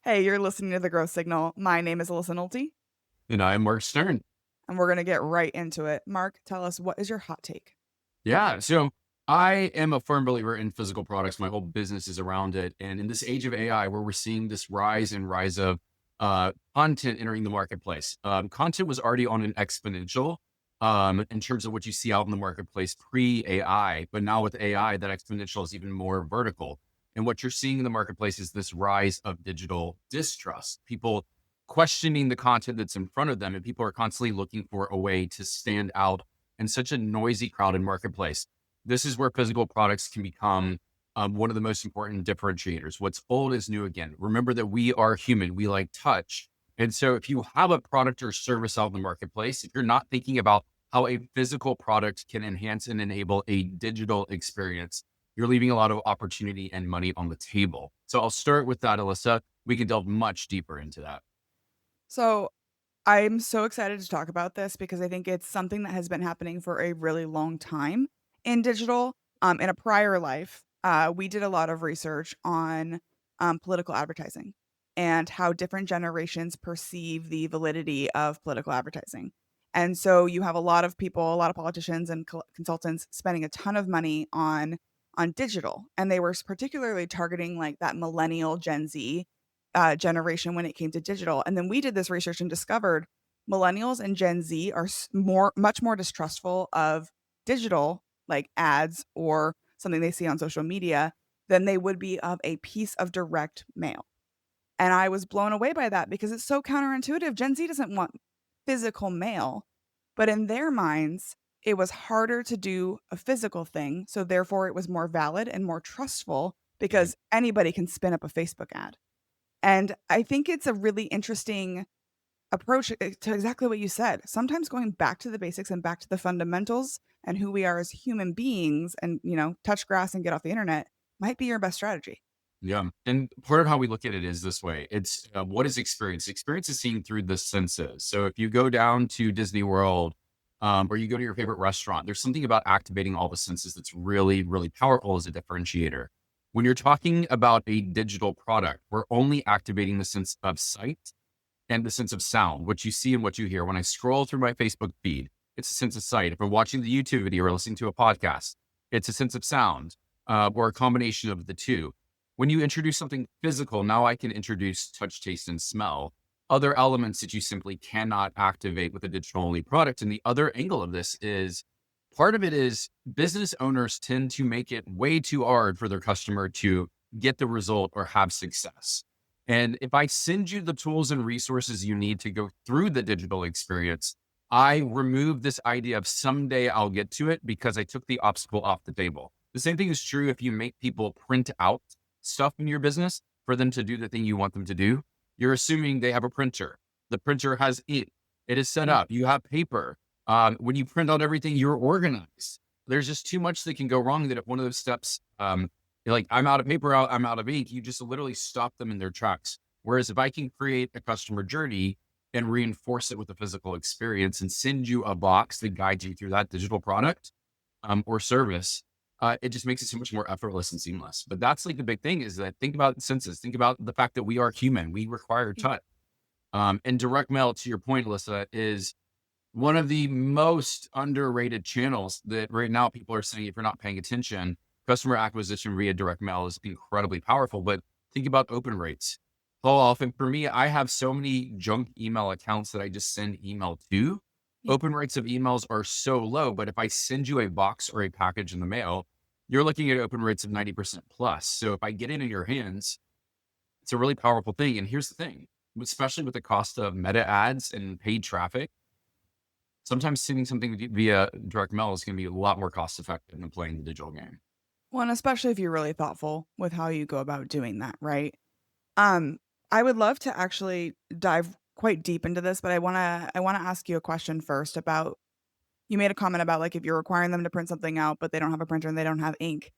Hey, you're listening to The Growth Signal. My name is Alyssa Nolte, And I'm Mark Stern. and we're going to get right into it. Mark, tell us, what is your hot take? Yeah. So I am a firm believer in physical products. My whole business is around it. And in this age of AI, where we're seeing this rise of content entering the marketplace, content was already on an exponential in terms of what you see out in the marketplace pre AI. But now with AI, that exponential is even more vertical. And what you're seeing in the marketplace is this rise of digital distrust. People questioning the content that's in front of them, and people are constantly looking for a way to stand out in such a noisy, crowded marketplace. This is where physical products can become one of the most important differentiators. What's old is new again. Remember that we are human, we like touch. And so if you have a product or service out in the marketplace, if you're not thinking about how a physical product can enhance and enable a digital experience, you're leaving a lot of opportunity and money on the table. So I'll start with that, Alyssa. We can delve much deeper into that. So, I'm so excited to talk about this because I think it's something that has been happening for a really long time in digital. In a prior life, we did a lot of research on political advertising and how different generations perceive the validity of political advertising. And so you have a lot of people, a lot of politicians and consultants spending a ton of money on digital, and they were particularly targeting like that millennial Gen Z generation when it came to digital. And then we did this research and discovered millennials and Gen Z are much more distrustful of digital, like ads or something they see on social media, than they would be of a piece of direct mail. And I was blown away by that because it's so counterintuitive. Gen Z doesn't want physical mail, but in their minds, it was harder to do a physical thing. So therefore, it was more valid and more trustful Mhm. because anybody can spin up a Facebook ad. And I think it's a really interesting approach to exactly what you said. Sometimes going back to the basics and back to the fundamentals and who we are as human beings and, touch grass and get off the internet might be your best strategy. Yeah. And part of how we look at it is this way. It's what is experience? Experience is seen through the senses. So if you go down to Disney World or you go to your favorite restaurant, there's something about activating all the senses that's really, really powerful as a differentiator. When you're talking about a digital product, we're only activating the sense of sight and the sense of sound, what you see and what you hear. When I scroll through my Facebook feed, it's a sense of sight. If I'm watching the YouTube video or listening to a podcast, it's a sense of sound or a combination of the two. When you introduce something physical, now I can introduce touch, taste, and smell, other elements that you simply cannot activate with a digital only product. And the other angle of this is part of it is business owners tend to make it way too hard for their customer to get the result or have success. And if I send you the tools and resources you need to go through the digital experience, I remove this idea of someday I'll get to it because I took the obstacle off the table. The same thing is true if you make people print out stuff in your business for them to do the thing you want them to do. You're assuming they have a printer. The printer has ink. It is set Mm. up. You have paper. When you print out everything, you're organized. There's just too much that can go wrong that if one of those steps you're like, I'm out of paper, I'm out of ink. You just literally stop them in their tracks. Whereas if I can create a customer journey and reinforce it with a physical experience and send you a box that guides you through that digital product or service, it just makes it so much more effortless and seamless. But that's like the big thing is that think about senses, think about the fact that we are human, we require touch. And direct mail, to your point, Alyssa, is one of the most underrated channels that right now people are saying if you're not paying attention, customer acquisition via direct mail is incredibly powerful. But think about open rates. How often, for me, I have so many junk email accounts that I just send email to. Yeah. Open rates of emails are so low, but if I send you a box or a package in the mail, you're looking at open rates of 90% plus. So if I get it in your hands, it's a really powerful thing. And here's the thing, especially with the cost of meta ads and paid traffic, sometimes sending something via direct mail is going to be a lot more cost effective than playing the digital game. Well, and especially if you're really thoughtful with how you go about doing that, right? Um, I would love to actually dive quite deep into this, but I wanna ask you a question first about you made a comment about like if you're requiring them to print something out, but they don't have a printer and they don't have ink.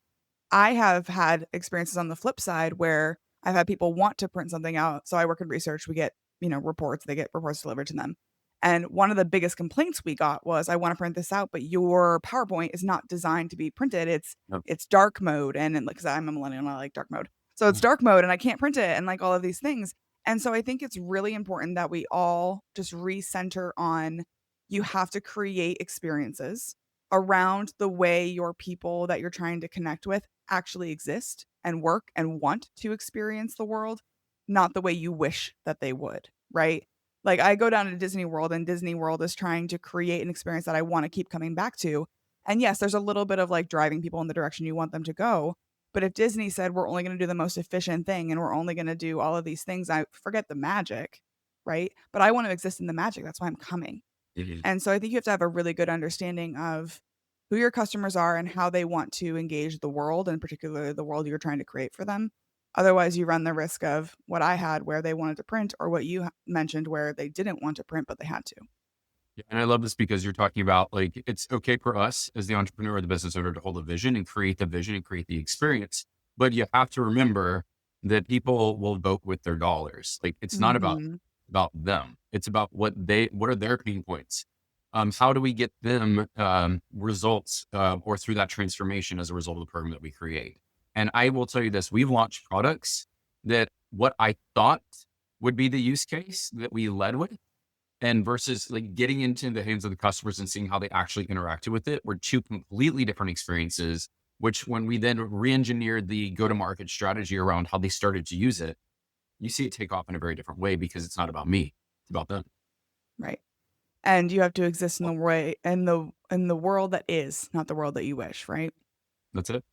I have had experiences on the flip side where I've had people want to print something out. So I work in research. We get, reports, they get reports delivered to them. And one of the biggest complaints we got was, I want to print this out, but your PowerPoint is not designed to be printed. It's Yep. it's dark mode. And because I'm a millennial and I like dark mode. So it's Mhm. dark mode and I can't print it and like all of these things. And so I think it's really important that we all just recenter on you have to create experiences around the way your people that you're trying to connect with actually exist and work and want to experience the world, not the way you wish that they would, right? Like I go down to Disney World and Disney World is trying to create an experience that I want to keep coming back to. And yes, there's a little bit of like driving people in the direction you want them to go, but if Disney said we're only going to do the most efficient thing and we're only going to do all of these things, I forget the magic, right? But I want to exist in the magic. That's why I'm coming. Mhm. And so I think you have to have a really good understanding of who your customers are and how they want to engage the world, and particularly the world you're trying to create for them. Otherwise, you run the risk of what I had where they wanted to print, or what you mentioned where they didn't want to print, but they had to. Yeah, and I love this because you're talking about like it's okay for us as the entrepreneur or the business owner to hold a vision and create the vision and create the experience. But you have to remember that people will vote with their dollars. Like it's not Mhm. about them. It's about what are their pain points. How do we get them results or through that transformation as a result of the program that we create? And I will tell you this: we've launched products that what I thought would be the use case that we led with and versus like getting into the hands of the customers and seeing how they actually interacted with it were two completely different experiences, which when we then re-engineered the go-to-market strategy around how they started to use it, you see it take off in a very different way because it's not about me, it's about them. Right. And you have to exist in the way in the world that is, not the world that you wish, right? That's it.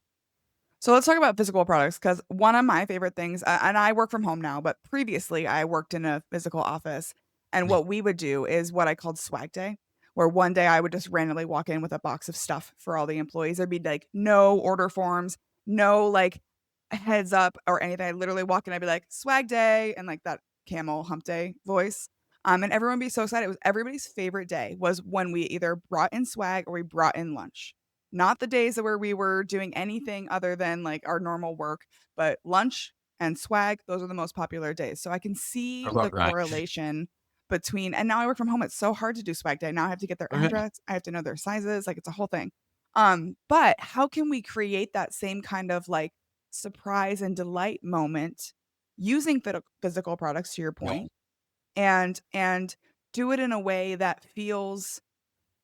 So let's talk about physical products because one of my favorite things, and I work from home now, but previously I worked in a physical office. And what we would do is what I called swag day, where one day I would just randomly walk in with a box of stuff for all the employees. There'd be like no order forms, no like heads up or anything. I literally walk in, I'd be like, swag day, and like that camel hump day voice. And everyone would be so excited. It was everybody's favorite day was when we either brought in swag or we brought in lunch. Not the days where we were doing anything other than, like, our normal work, but lunch and swag, those are the most popular days. So I can I see the love that. correlation between, and now I work from home, it's so hard to do swag day. Now I have to get their Okay. address, I have to know their sizes, like, it's a whole thing. But how can we create that same kind of, like, surprise and delight moment using physical products, to your Yeah. point, and do it in a way that feels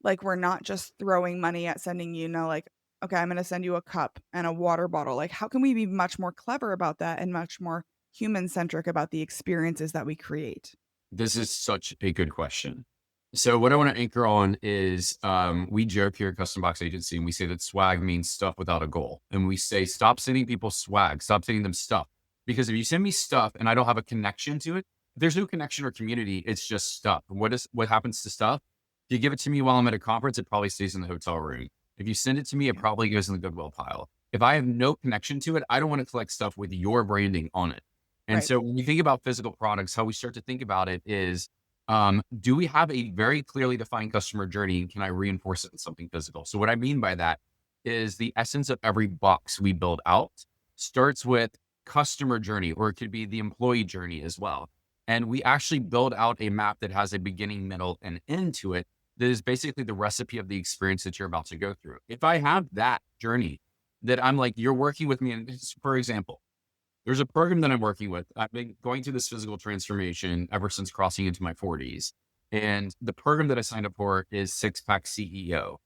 like, we're not just throwing money at sending like, "Okay, I'm gonna send you a cup and a water bottle." Like, how can we be much more clever about that and much more human-centric about the experiences that we create? This is such a good question. So what I want to anchor on is we joke here at Custom Box Agency and we say that swag means stuff without a goal. And we say, stop sending people swag, stop sending them stuff. Because if you send me stuff and I don't have a connection to it, if there's no connection or community, it's just stuff. What happens to stuff? If you give it to me while I'm at a conference, it probably stays in the hotel room. If you send it to me, it Yeah, probably goes in the Goodwill pile. If I have no connection to it, I don't want to collect stuff with your branding on it. And right. so when you think about physical products, how we start to think about it is do we have a very clearly defined customer journey? And can I reinforce it in something physical? So, what I mean by that is the essence of every box we build out starts with customer journey, or it could be the employee journey as well. And we actually build out a map that has a beginning, middle, and end to it that is basically the recipe of the experience that you're about to go through. If I have that journey that I'm like, you're working with me, and for example, there's a program that I'm working with. I've been going through this physical transformation ever since crossing into my 40s. And the program that I signed up for is Six Pack CEO.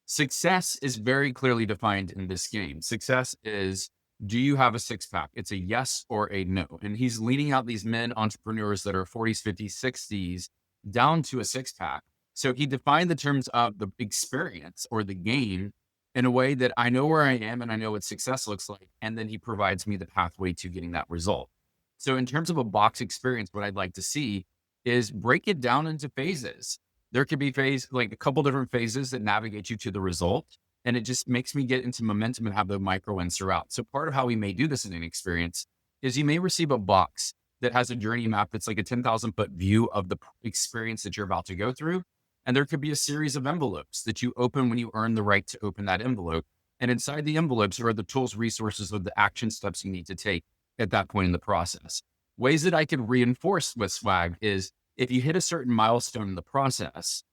Success is very clearly defined in this game. Success is, do you have a six pack? It's a yes or a no. And he's leading out these men entrepreneurs that are 40s, 50s, 60s down to a six pack. So he defined the terms of the experience or the game in a way that I know where I am and I know what success looks like. And then he provides me the pathway to getting that result. So, in terms of a box experience, what I'd like to see is break it down into phases. There could be like a couple different phases that navigate you to the result. And it just makes me get into momentum and have the micro wins throughout. So, part of how we may do this in an experience is you may receive a box that has a journey map that's like a 10,000 foot view of the experience that you're about to go through. And there could be a series of envelopes that you open when you earn the right to open that envelope. And inside the envelopes are the tools, resources, or the action steps you need to take at that point in the process. Ways that I could reinforce with swag is if you hit a certain milestone in the process,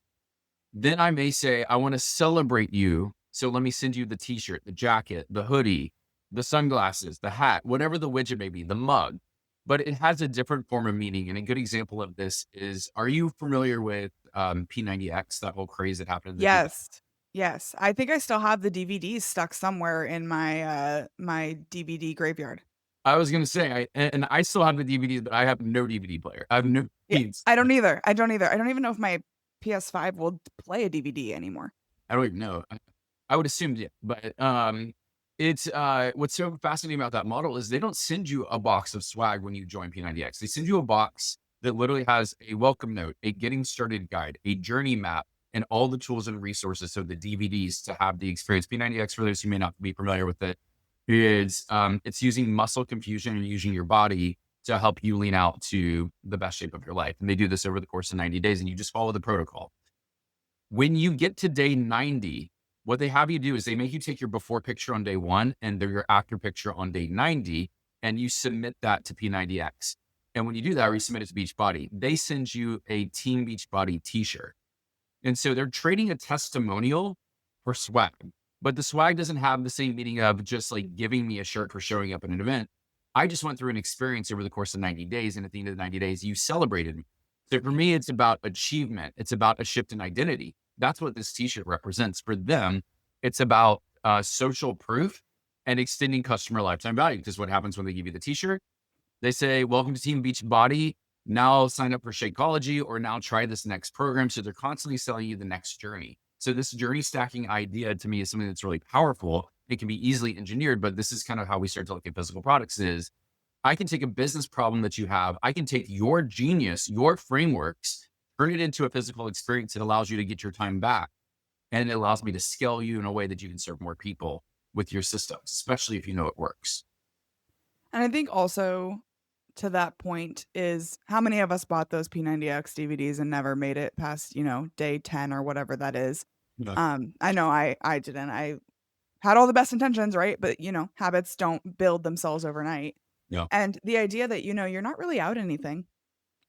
then I may say, I want to celebrate you. So let me send you the t-shirt, the jacket, the hoodie, the sunglasses, the hat, whatever the widget may be, the mug. but it has a different form of meaning. And a good example of this is, are you familiar with P90X, that whole craze that happened in the 2000s? Yes. Yes. I think I still have the DVDs stuck somewhere in my DVD graveyard. I was gonna say, and I still have the DVDs, but I have no DVD player. I have no Yeah, means. I don't either. I don't either. I don't even know if my PS5 will play a DVD anymore. I don't even know. I would assume, yeah, but it's what's so fascinating about that model is they don't send you a box of swag when you join P90X. They send you a box that literally has a welcome note, a getting started guide, a journey map, and all the tools and resources. So the DVDs to have the experience. P90X, for those who may not be familiar with it, is it's using muscle confusion and using your body to help you lean out to the best shape of your life. And they do this over the course of 90 days, and you just follow the protocol. When you get to day 90, what they have you do is they make you take your before picture on day one and your after picture on day 90, and you submit that to P90X. And when you do that, or you submit it to Beachbody, they send you a Team Beachbody t-shirt. And so they're trading a testimonial for swag, but the swag doesn't have the same meaning of just like giving me a shirt for showing up at an event. I just went through an experience over the course of 90 days. And at the end of the 90 days, you celebrated me. So for me, it's about achievement. It's about a shift in identity. That's what this t-shirt represents. For them, it's about social proof and extending customer lifetime value. Because what happens when they give you the t-shirt? They say, welcome to Team Beachbody. Now sign up for Shakeology or now try this next program. So they're constantly selling you the next journey. So this journey stacking idea to me is something that's really powerful. It can be easily engineered, but this is kind of how we start to look at physical products is I can take a business problem that you have. I can take your genius, your frameworks, turn it into a physical experience that allows you to get your time back. And it allows me to scale you in a way that you can serve more people with your systems, especially if you know it works. And I think also to that point is how many of us bought those P90X DVDs and never made it past, day 10 or whatever that is. Yeah. I know I didn't. I had all the best intentions, right? But, habits don't build themselves overnight. Yeah. And the idea that, you're not really out anything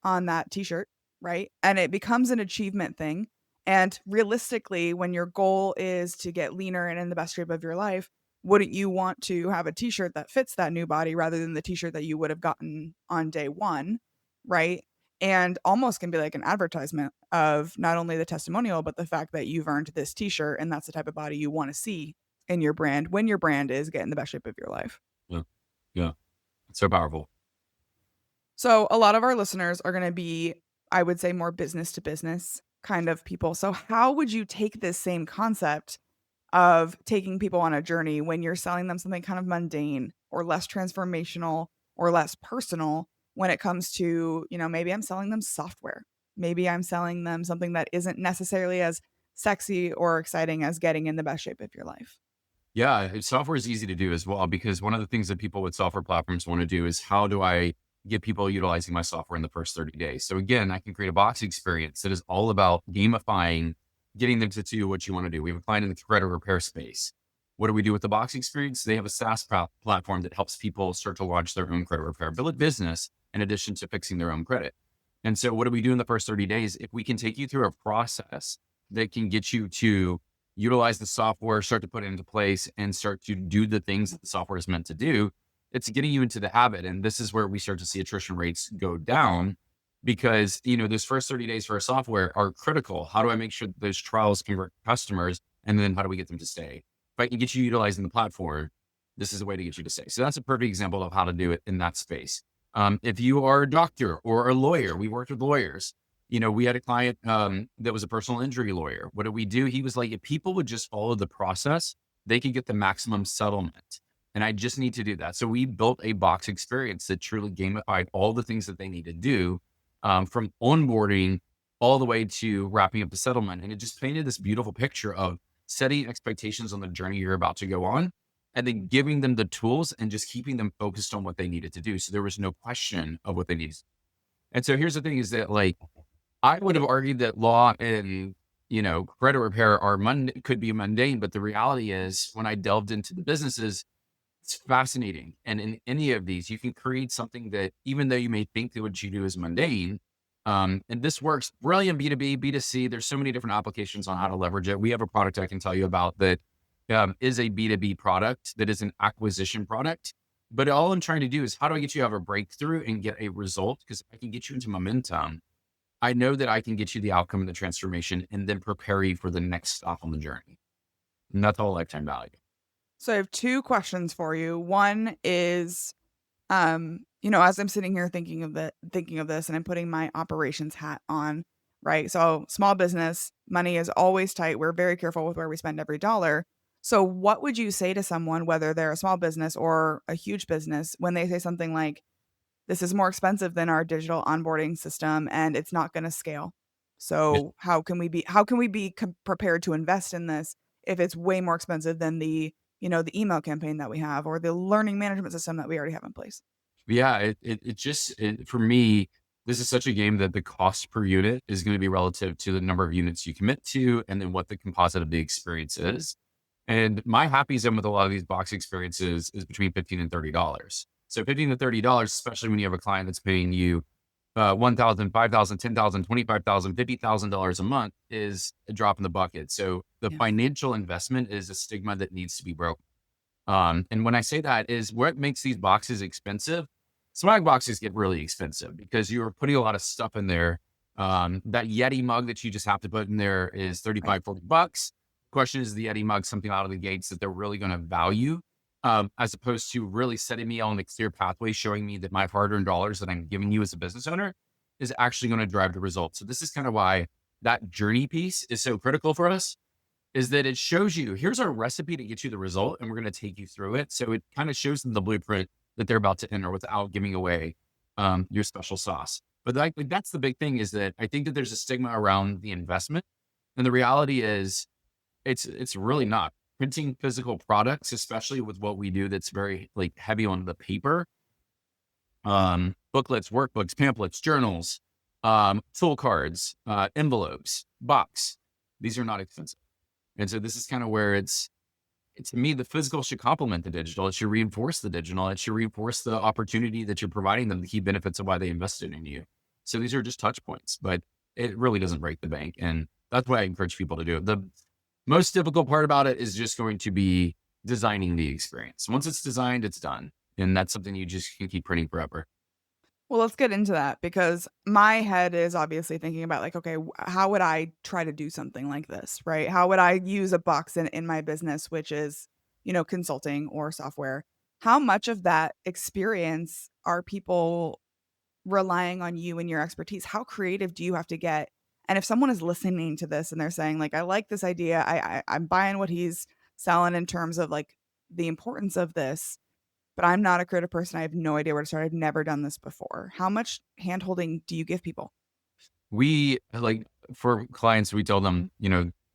on that t-shirt, right? And it becomes an achievement thing. And realistically, when your goal is to get leaner and in the best shape of your life, wouldn't you want to have a t-shirt that fits that new body rather than the t-shirt that you would have gotten on day one, right? And almost can be like an advertisement of not only the testimonial, but the fact that you've earned this t-shirt and that's the type of body you want to see in your brand when your brand is getting the best shape of your life. Yeah. Yeah. It's so powerful. So a lot of our listeners are going to be, I would say, more business to business kind of people. So how would you take this same concept of taking people on a journey when you're selling them something kind of mundane or less transformational or less personal when it comes to, maybe I'm selling them software. Maybe I'm selling them something that isn't necessarily as sexy or exciting as getting in the best shape of your life. Yeah, software is easy to do as well because one of the things that people with software platforms want to do is how do I get people utilizing my software in the first 30 days? So again, I can create a box experience that is all about gamifying, getting them to do what you want to do. We have a client in the credit repair space. What do we do with the box experience? They have a SaaS platform that helps people start to launch their own credit repair, build a business in addition to fixing their own credit. And so what do we do in the first 30 days? If we can take you through a process that can get you to utilize the software, start to put it into place and start to do the things that the software is meant to do, it's getting you into the habit. And this is where we start to see attrition rates go down because, those first 30 days for a software are critical. How do I make sure that those trials convert customers? And then how do we get them to stay? If I can get you utilizing the platform, this is a way to get you to stay. So that's a perfect example of how to do it in that space. If you are a doctor or a lawyer, we worked with lawyers. We had a client that was a personal injury lawyer. What did we do? He was like, if people would just follow the process, they could get the maximum settlement. And I just need to do that. So we built a box experience that truly gamified all the things that they need to do from onboarding all the way to wrapping up the settlement. And it just painted this beautiful picture of setting expectations on the journey you're about to go on and then giving them the tools and just keeping them focused on what they needed to do. So there was no question of what they needed. And so here's the thing is that I would have argued that law and, credit repair could be mundane, but the reality is when I delved into the businesses, it's fascinating. And in any of these, you can create something that even though you may think that what you do is mundane, and this works really in B2B, B2C, there's so many different applications on how to leverage it. We have a product I can tell you about that is a B2B product that is an acquisition product But all I'm trying to do is how do I get you to have a breakthrough and get a result? Because if I can get you into momentum, I know that I can get you the outcome of the transformation and then prepare you for the next stop on the journey. And that's all lifetime value. So I have 2 questions for you. One is, as I'm sitting here thinking of this and I'm putting my operations hat on, right? So small business, money is always tight. We're very careful with where we spend every dollar. So what would you say to someone, whether they're a small business or a huge business, when they say something like, this is more expensive than our digital onboarding system and it's not going to scale. So prepared to invest in this if it's way more expensive than the email campaign that we have or the learning management system that we already have in place? Yeah, for me, this is such a game that the cost per unit is going to be relative to the number of units you commit to and then what the composite of the experience is. And my happy zone with a lot of these box experiences is between 15 and $30. So 15 to $30, especially when you have a client that's paying you 1,000, 5,000, 10,000, 25,000, $50,000 a month is a drop in the bucket. So the Yeah. financial investment is a stigma that needs to be broken. And when I say that is what makes these boxes expensive. Swag boxes get really expensive because you're putting a lot of stuff in there. That Yeti mug that you just have to put in there is Right. 35, $40. Question is the Yeti mug something out of the gates that they're really going to value, as opposed to really setting me on the clear pathway, showing me that my hard-earned dollars that I'm giving you as a business owner is actually going to drive the results. So this is kind of why that journey piece is so critical for us is that it shows you here's our recipe to get you the result and we're going to take you through it. So it kind of shows them the blueprint that they're about to enter without giving away your special sauce. But like that's the big thing is that I think that there's a stigma around the investment. And the reality is it's really not. Printing physical products, especially with what we do that's very like heavy on the paper, booklets, workbooks, pamphlets, journals, tool cards, envelopes, box. These are not expensive. And so this is kind of where to me, the physical should complement the digital. It should reinforce the digital. It should reinforce the opportunity that you're providing them, the key benefits of why they invested in you. So these are just touch points, but it really doesn't break the bank. And that's why I encourage people to do it. The most difficult part about it is just going to be designing the experience. Once it's designed, it's done. And that's something you just can keep printing forever. Well, let's get into that because my head is obviously thinking about like, okay, how would I try to do something like this, right? How would I use a box in my business, which is, consulting or software? How much of that experience are people relying on you and your expertise? How creative do you have to get? And if someone is listening to this and they're saying like, I like this idea, I'm buying what he's selling in terms of like the importance of this, but I'm not a creative person. I have no idea where to start. I've never done this before. How much handholding do you give people? We like for clients, we tell them,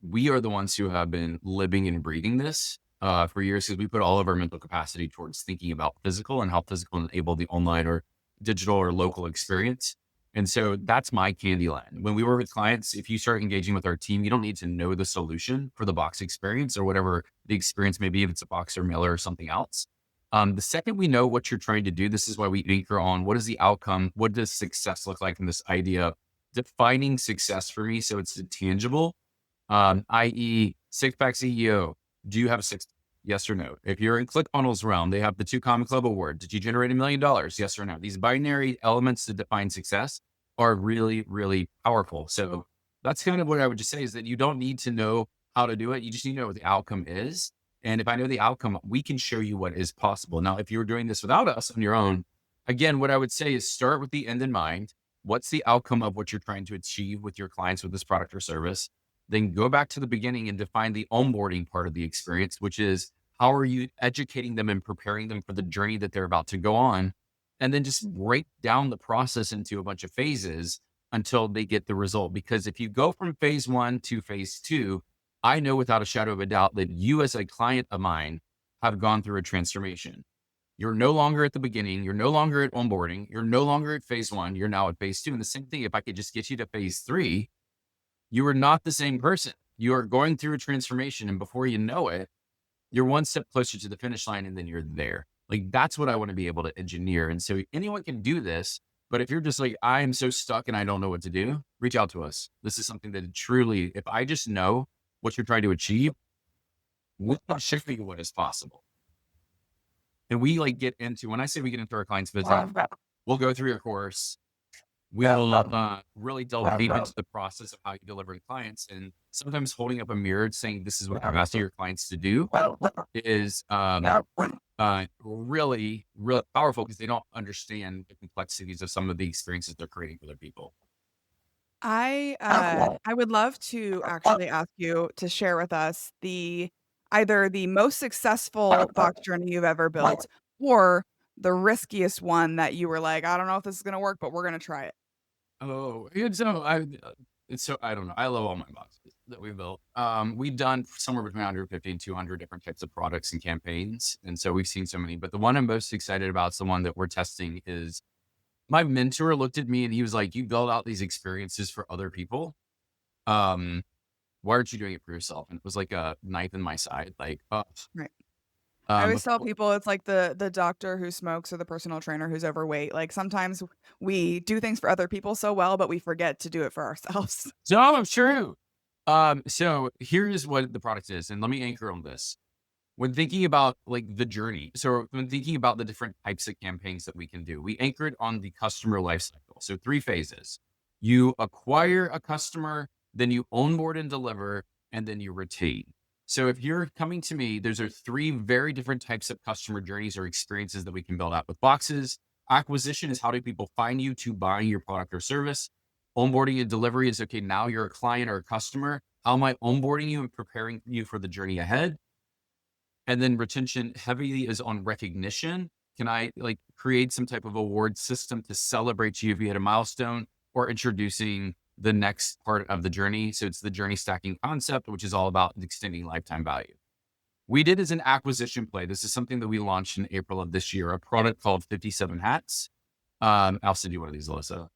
we are the ones who have been living and breathing this for years because we put all of our mental capacity towards thinking about physical and how physical enable the online or digital or local experience. And so that's my candy land. When we work with clients, if you start engaging with our team, you don't need to know the solution for the box experience or whatever the experience may be, if it's a box or mailer or something else. The second we know what you're trying to do, this is why we anchor on what is the outcome? What does success look like in this idea defining success for me so it's tangible, i.e., six pack CEO. Do you have a six? Yes or no? If you're in ClickFunnels realm, they have the two Common Club Award. Did you generate $1 million? Yes or no? These binary elements to define success are really, really powerful. So that's kind of what I would just say is that you don't need to know how to do it. You just need to know what the outcome is. And if I know the outcome, we can show you what is possible. Now, if you're doing this without us on your own, again, what I would say is start with the end in mind. What's the outcome of what you're trying to achieve with your clients with this product or service? Then go back to the beginning and define the onboarding part of the experience, which is how are you educating them and preparing them for the journey that they're about to go on? And then just break down the process into a bunch of phases until they get the result. Because if you go from phase one to phase two, I know without a shadow of a doubt that you, as a client of mine, have gone through a transformation. You're no longer at the beginning. You're no longer at onboarding. You're no longer at phase one. You're now at phase two. And the same thing, if I could just get you to phase three, you are not the same person. You are going through a transformation. And before you know it, you're one step closer to the finish line and then you're there. Like that's what I want to be able to engineer. And so anyone can do this. But if you're just like, I am so stuck and I don't know what to do, reach out to us. This is something that truly, if I just know what you're trying to achieve, we'll show you what is possible. And we like get into, when I say we get into our clients' visit, we'll go through your course. We'll really delve deep into the process of how you deliver to clients. And sometimes holding up a mirror and saying, this is what I'm asking your clients to do is really, really powerful because they don't understand the complexities of some of the experiences they're creating for their people. I would love to actually ask you to share with us either the most successful box journey you've ever built or the riskiest one that you were like, "I don't know if this is gonna work, but we're gonna try it." Oh, it's so I don't know. I love all my boxes that we built. We've done somewhere between 150 and 200 different types of products and campaigns, and so we've seen so many. But the one I'm most excited about is the one that we're testing. Is my mentor looked at me and he was like, "You build out these experiences for other people. Um, why aren't you doing it for yourself?" And it was like a knife in my side. Like, oh, Right. I always tell before, people it's like the doctor who smokes or the personal trainer who's overweight. Like, sometimes we do things for other people so well, but we forget to do it for ourselves. no, true. So here is what the product is, and let me anchor on this. When thinking about like the journey, so when thinking about the different types of campaigns that we can do, we anchor it on the customer life cycle. So three phases: you acquire a customer, then you onboard and deliver, and then you retain. So if you're coming to me, those are three very different types of customer journeys or experiences that we can build out with boxes. Acquisition is how do people find you to buy your product or service. Onboarding and delivery is okay, now you're a client or a customer. How am I onboarding you and preparing you for the journey ahead? And then retention heavily is on recognition. Can I like create some type of award system to celebrate you if you hit a milestone, or introducing the next part of the journey? So it's the journey stacking concept, which is all about extending lifetime value. We did as an acquisition play. This is something that we launched in April of this year, a product called 57 Hats. I'll send you one of these, Alyssa.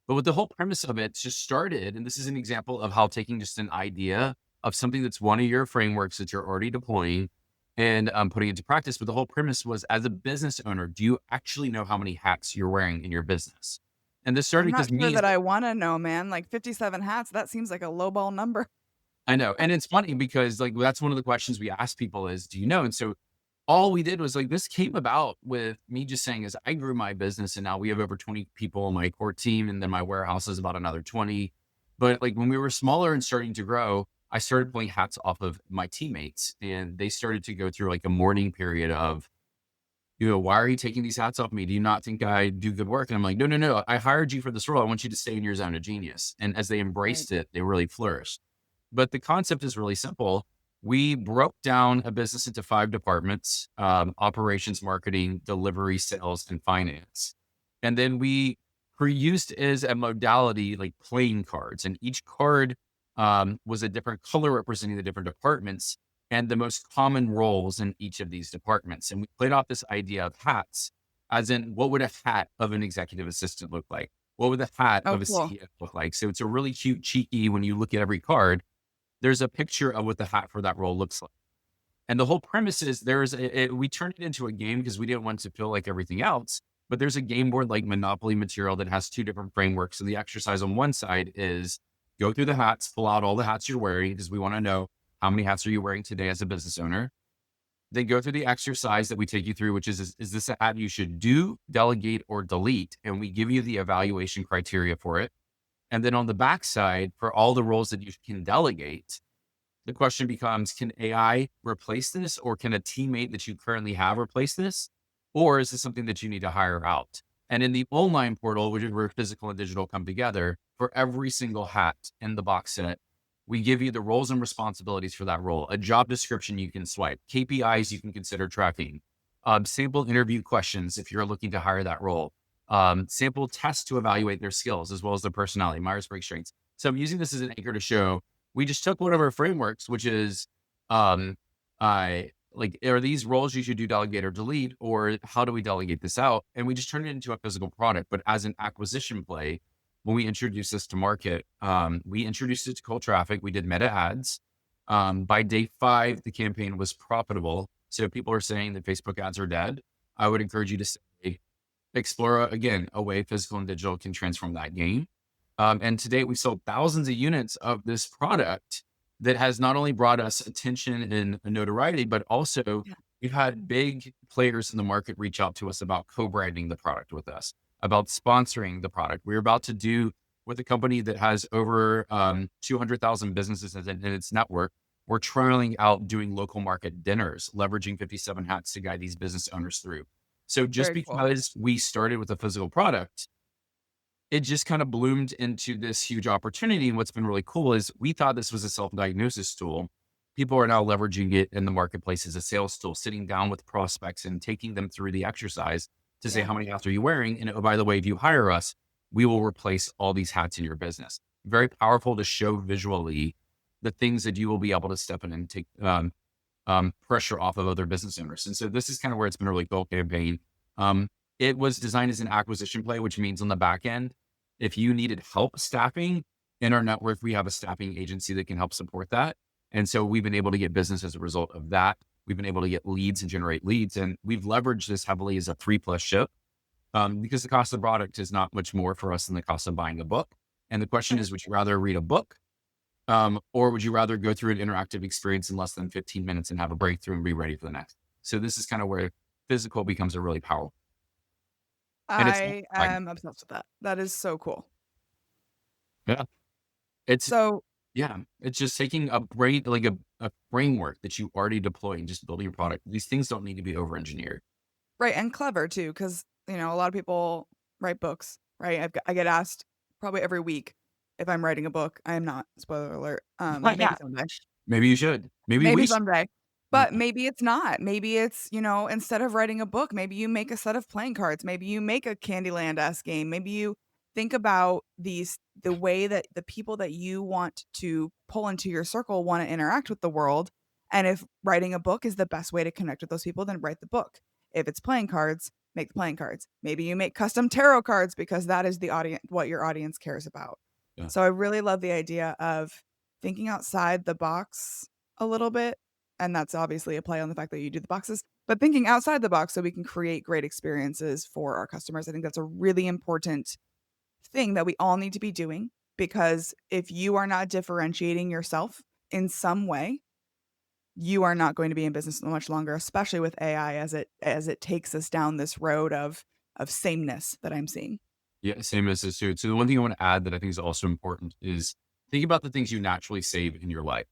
But with the whole premise of it just started, and this is an example of how taking just an idea of something that's one of your frameworks that you're already deploying and putting into practice. But the whole premise was, as a business owner, do you actually know how many hats you're wearing in your business? And this started I'm not because sure me, that I wanna know, man. Like, 57 hats, that seems like a lowball number. I know. And it's funny because like that's one of the questions we ask people is, do you know? And so all we did was like this came about with me just saying is I grew my business and now we have over 20 people on my core team and then my warehouse is about another 20. But like when we were smaller and starting to grow, I started pulling hats off of my teammates and they started to go through like a mourning period of, why are you taking these hats off me? Do you not think I do good work? And I'm like, no, no, no. I hired you for this role. I want you to stay in your zone of genius. And as they Right. embraced it, they really flourished. But the concept is really simple. We broke down a business into five departments: operations, marketing, delivery, sales, and finance. And then we used as a modality like playing cards. And each card was a different color representing the different departments and the most common roles in each of these departments. And we played off this idea of hats, as in what would a hat of an executive assistant look like? What would the hat Oh, of a cool. CEO look like? So it's a really cute, cheeky, when you look at every card, there's a picture of what the hat for that role looks like. And the whole premise is we turned it into a game because we didn't want to feel like everything else. But there's a game board like Monopoly material that has two different frameworks. And the exercise on one side is go through the hats, pull out all the hats you're wearing because we want to know how many hats are you wearing today as a business owner. Then go through the exercise that we take you through, which is this a hat you should do, delegate, or delete? And we give you the evaluation criteria for it. And then on the backside, for all the roles that you can delegate, the question becomes, can AI replace this, or can a teammate that you currently have replace this? Or is this something that you need to hire out? And in the online portal, which is where physical and digital come together, for every single hat in the box set, we give you the roles and responsibilities for that role, a job description you can swipe, KPIs you can consider tracking, sample interview questions if you're looking to hire that role, sample tests to evaluate their skills as well as their personality, Myers-Briggs traits. So I'm using this as an anchor to show we just took one of our frameworks, which is, I like, are these roles you should do delegate or delete, or how do we delegate this out? And we just turned it into a physical product. But as an acquisition play, when we introduced this to market, we introduced it to cold traffic. We did meta ads. By day 5, the campaign was profitable. So if people are saying that Facebook ads are dead, I would encourage you to say, explore again a way physical and digital can transform that game. And to date, we've sold thousands of units of this product that has not only brought us attention and notoriety, but also Yeah. We've had big players in the market reach out to us about co-branding the product with us, about sponsoring the product. We're about to do with a company that has over 200,000 businesses in its network. We're trialing out doing local market dinners, leveraging 57 hats to guide these business owners through. So just Very cool. because we started with a physical product, it just kind of bloomed into this huge opportunity. And what's been really cool is we thought this was a self-diagnosis tool. People are now leveraging it in the marketplace as a sales tool, sitting down with prospects and taking them through the exercise to say, Yeah. how many hats are you wearing? And oh, by the way, if you hire us, we will replace all these hats in your business. Very powerful to show visually the things that you will be able to step in and take pressure off of other business owners. And so this is kind of where it's been a really cool campaign. It was designed as an acquisition play, which means on the back end, if you needed help staffing in our network, we have a staffing agency that can help support that. And so we've been able to get business as a result of that. We've been able to get leads and generate leads. And we've leveraged this heavily as a 3+ ship because the cost of the product is not much more for us than the cost of buying a book. And the question Right. is, would you rather read a book or would you rather go through an interactive experience in less than 15 minutes and have a breakthrough and be ready for the next? So this is kind of where physical becomes a really powerful, and it's I like, am obsessed with that. That is so cool. yeah, it's, So yeah, it's just taking a brain, like a framework that you already deploy and just building your product. These things don't need to be over engineered. right, and clever too, because a lot of people write books, right? I get asked probably every week if I'm writing a book. I am not, spoiler alert. Maybe Yeah, someday. maybe you should. Maybe Maybe we should. someday. Yeah. But maybe it's not. Maybe it's, instead of writing a book, maybe you make a set of playing cards. Maybe you make a Candyland-esque game. Maybe you think about the way that the people that you want to pull into your circle want to interact with the world. And if writing a book is the best way to connect with those people, then write the book. If it's playing cards, make the playing cards. Maybe you make custom tarot cards because that is the audience, what your audience cares about. Yeah. So I really love the idea of thinking outside the box a little bit, and that's obviously a play on the fact that you do the boxes, but thinking outside the box so we can create great experiences for our customers. I think that's a really important thing that we all need to be doing, because if you are not differentiating yourself in some way, you are not going to be in business much longer, especially with AI as it takes us down this road of sameness that I'm seeing. Yeah, same as this too. So the one thing I want to add that I think is also important is think about the things you naturally save in your life.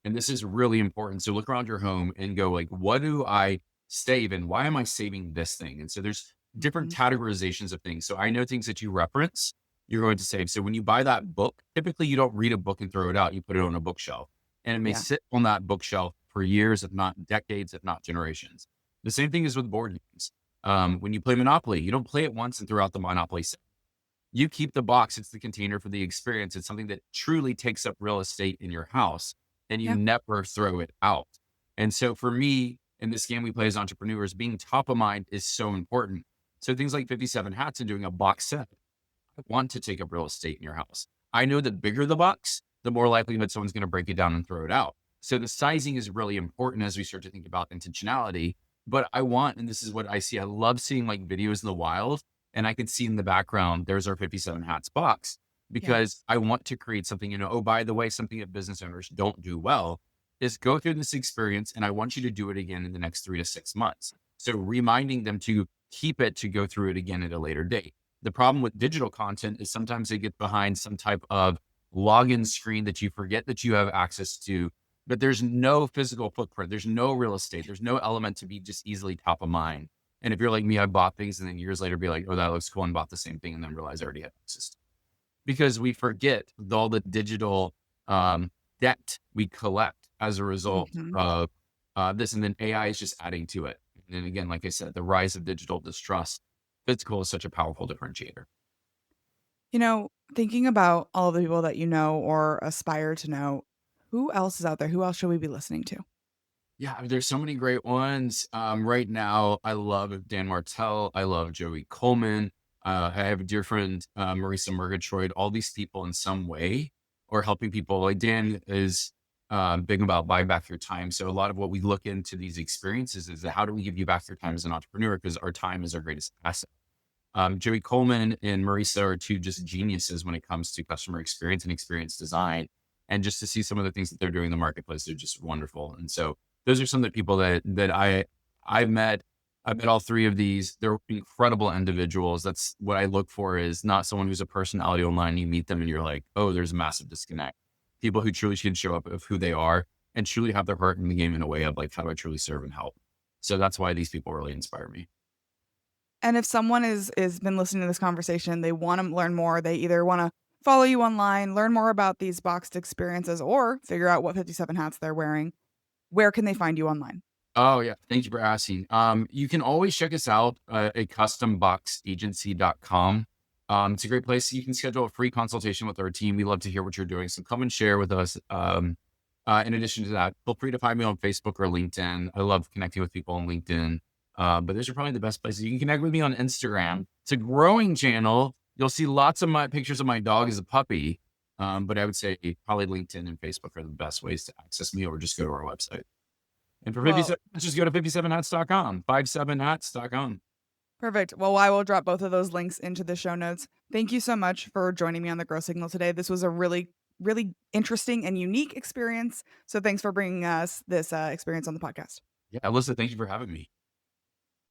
And this is really important. So look around your home and go like, what do I save and why am I saving this thing? And so there's different Mhm. categorizations of things. So I know things that you reference, you're going to save. So when you buy that book, typically you don't read a book and throw it out. You put it on a bookshelf and it may Yeah. sit on that bookshelf for years, if not decades, if not generations. The same thing is with board games. When you play Monopoly, you don't play it once and throw out the Monopoly set. You keep the box. It's the container for the experience. It's something that truly takes up real estate in your house and you Yeah. never throw it out. And so for me, in this game we play as entrepreneurs, being top of mind is so important. So things like 57 hats and doing a box set, I want to take up real estate in your house. I know the bigger the box, the more likelihood someone's going to break it down and throw it out. So the sizing is really important as we start to think about intentionality. But I want, and this is what I see, I love seeing like videos in the wild and I can see in the background, there's our 57 hats box Yeah. because I want to create something, oh, by the way, something that business owners don't do well is go through this experience and I want you to do it again in the next 3 to 6 months. So reminding them to keep it to go through it again at a later date. The problem with digital content is sometimes they get behind some type of login screen that you forget that you have access to, but there's no physical footprint. There's no real estate. There's no element to be just easily top of mind. And if you're like me, I bought things and then years later be like, oh, that looks cool and bought the same thing and then realize I already had access to it. Because we forget with all the digital debt we collect as a result Mhm. of this. And then AI is just adding to it. And again, like I said, the rise of digital distrust, physical is such a powerful differentiator. Thinking about all the people that you know or aspire to know, who else is out there? Who else should we be listening to? Yeah, there's so many great ones. Right now, I love Dan Martell. I love Joey Coleman. I have a dear friend, Marisa Murgatroyd. All these people in some way are helping people. Like Dan is big about buy back your time. So a lot of what we look into these experiences is that how do we give you back your time as an entrepreneur? Because our time is our greatest asset. Joey Coleman and Marisa are two just geniuses when it comes to customer experience and experience design. And just to see some of the things that they're doing in the marketplace, they're just wonderful. And so those are some of the people that I I've met I've met all 3 of these. They're incredible individuals. That's what I look for is not someone who's a personality online. You meet them and you're like, "Oh, there's a massive disconnect." People who truly can show up of who they are and truly have their heart in the game in a way of like, how do I truly serve and help? So that's why these people really inspire me. And if someone is been listening to this conversation, they wanna learn more, they either wanna follow you online, learn more about these boxed experiences, or figure out what 57 hats they're wearing, where can they find you online? Oh, yeah. Thank you for asking. You can always check us out at customboxagency.com. It's a great place. You can schedule a free consultation with our team. We love to hear what you're doing. So come and share with us. In addition to that, feel free to find me on Facebook or LinkedIn. I love connecting with people on LinkedIn. But those are probably the best places. You can connect with me on Instagram. It's a growing channel. You'll see lots of my pictures of my dog as a puppy. But I would say probably LinkedIn and Facebook are the best ways to access me, or just go to our website. And for Well, 57, just go to 57hats.com, 57hats.com. perfect. Well, I will drop both of those links into the show notes. Thank you so much for joining me on the Grow Signal today. This was a really, really interesting and unique experience. So thanks for bringing us this experience on the podcast. Yeah, Alyssa, thank you for having me.